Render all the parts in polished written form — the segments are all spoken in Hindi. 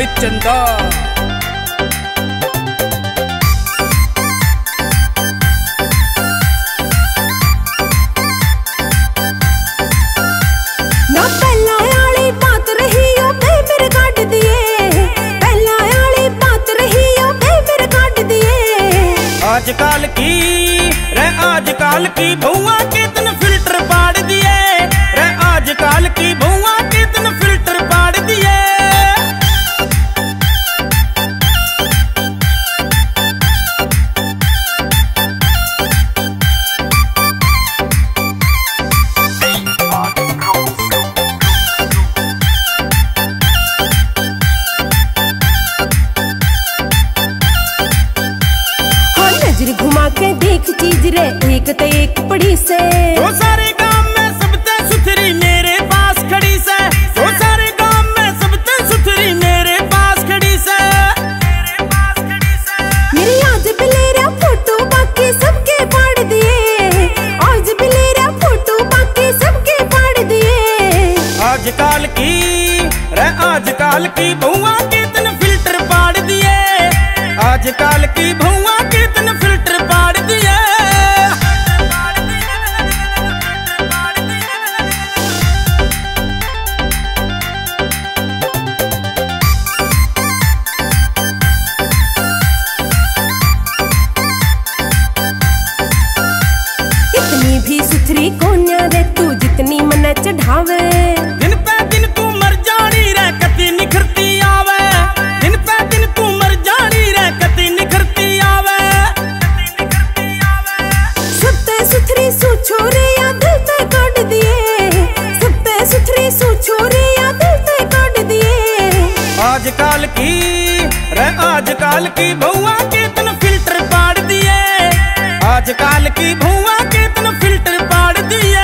अमित चंदा। आजकल की रे आजकल की बहुआ के तन फिल्टर पाड़ दिए रे, आजकल की बहुआ के तन फिल्टर पाड़ दिए। घुमा के देख चीज रे एक ते एक पड़ी से, तो सारे गांव में सबसे सुथरी मेरे पास खड़ी से, तो सारे गांव में सबसे सुथरी मेरे पास खड़ी से। मेरी आज बिलेरा फोटो बाकी सबके फाड़ दिए, आज बिलेरा फोटो बाकी सबके फाड़ दिए। आजकल की रे आजकल की बहुआ के तन फिल्टर पाड़ दिए, आजकल की बहुआ के तन फिल्टर पाड़ दिए। इतनी भी सुथरी कोन्या रे तू जितनी मन चढ़ावे, दिन पे दिन तू मर जानी रे कती निखरती आवे, दिन पे दिन तू मर जानी रे कती निखरती आवे। सबते सुथरी सू छोरे या दिल ते काट दिए, सबते सुथरी सू छोरे या दिल ते काट दिए। आजकल की रे आजकल की बहुआ के तन फिल्टर पाड़ दिए, आजकल की बहुआ के तन फिल्टर पाड़ दिए।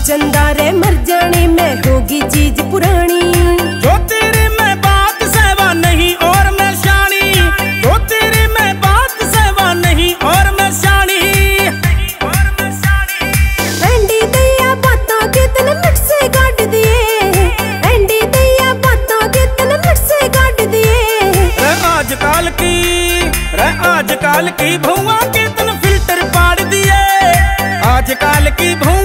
चंदा रे मर जाने में होगी चीज पुरानी, जो तेरे में बात सहवा नहीं और मैं शानी, जो तेरे में बात सहवा नहीं और मैं शानी। एंडी दैया बातों के तन मिट से काट दिए, एंडी दैया बातों के तन मिट से काट दिए। रे आजकल की बहुआ के तन फिल्टर पाड़ दिए, आजकल की बहुआ